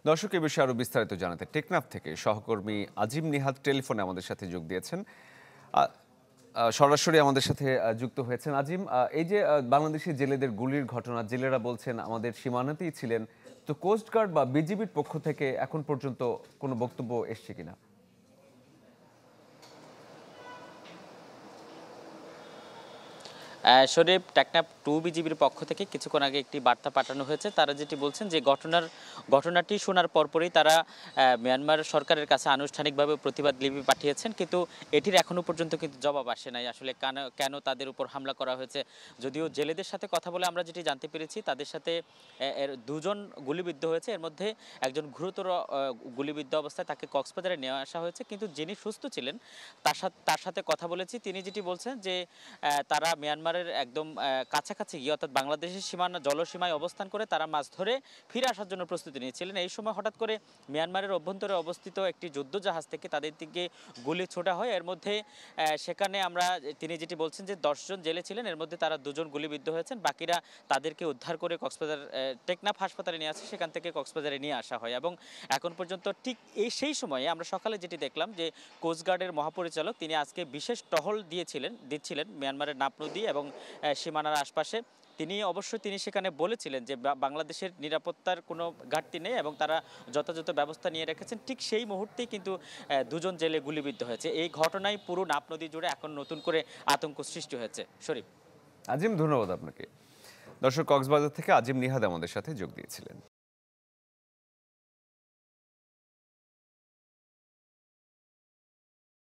দর্শক এ বিষয়ে আরো বিস্তারিত জানাতে টেকনাফ থেকে সহকর্মী আজিম নিহাদ টেলিফোনে আমাদের সাথে যোগ দিয়েছেন। আ- সরাসরি আমাদের সাথে যুক্ত হয়েছেন আজিম। এই যে বাংলাদেশি জেলেদের গুলির ঘটনা, জেলেরা বলছেন আমাদের সীমানাতেই ছিলেন, তো কোস্টগার্ড বা বিজিবির পক্ষ থেকে এখন পর্যন্ত কোনো বক্তব্য এসছে কিনা? শরীফ, টেকনাফ 2 বিজিবির পক্ষ থেকে কিছুক্ষণ আগে একটি বার্তা পাঠানো হয়েছে। তারা যেটি বলছেন যে ঘটনাটি শোনার পরপরই তারা মিয়ানমার সরকারের কাছে আনুষ্ঠানিকভাবে প্রতিবাদ লিপি পাঠিয়েছেন, কিন্তু এটির এখনো পর্যন্ত কিন্তু জবাব আসে নাই। আসলে কেন তাদের উপর হামলা করা হয়েছে। যদিও জেলেদের সাথে কথা বলে আমরা যেটি জানতে পেরেছি, তাদের সাথে এর দুজন গুলিবিদ্ধ হয়েছে। এর মধ্যে একজন গুরুতর গুলিবিদ্ধ অবস্থায়, তাকে কক্সবাজারে নিয়ে আসা হয়েছে। কিন্তু যিনি সুস্থ ছিলেন তার সাথে কথা বলেছি। তিনি যেটি বলছেন যে তারা মিয়ানমারের একদম কাছাকাছি গিয়ে, অর্থাৎ বাংলাদেশের সীমানা জলসীমায় অবস্থান করে তারা মাছ ধরে ফিরে আসার জন্য প্রস্তুতি নিয়েছিলেন। এই সময় হঠাৎ করে মিয়ানমারের অভ্যন্তরে অবস্থিত একটি যুদ্ধজাহাজ থেকে তাদের দিকে গুলি ছোটা হয়। এর মধ্যে সেখানে তিনি যেটি বলছেন যে 10 জন জেলে ছিলেন, এর মধ্যে তারা 2 জন গুলিবিদ্ধ হয়েছেন। বাকিরা তাদেরকে উদ্ধার করে কক্সবাজার টেকনাফ হাসপাতালে নিয়ে আসে, সেখান থেকে কক্সবাজারে নিয়ে আসা হয়। এবং এখন পর্যন্ত ঠিক সেই সময়ে আমরা সকালে যেটি দেখলাম যে কোস্টগার্ডের মহাপরিচালক তিনি আজকে বিশেষ টহল দিচ্ছিলেন মিয়ানমারের নাপ নদী এবং সীমানার আশপাশে। তিনি সেখানে বলেছিলেন যে বাংলাদেশের নিরাপত্তার কোনো ঘাটতি নেই এবং তারা যথাযথ ব্যবস্থা নিয়ে রেখেছেন। ঠিক সেই মুহূর্তেই কিন্তু 2 জন জেলে গুলিবিদ্ধ হয়েছে। এই ঘটনায় পুরো নাপ নদী জুড়ে এখন নতুন করে আতঙ্ক সৃষ্টি হয়েছে। শরীফ। আজিম, ধন্যবাদ আপনাকে। দর্শক, কক্সবাজার থেকে আজিম নিহাদ আমাদের সাথে যোগ দিয়েছিলেন।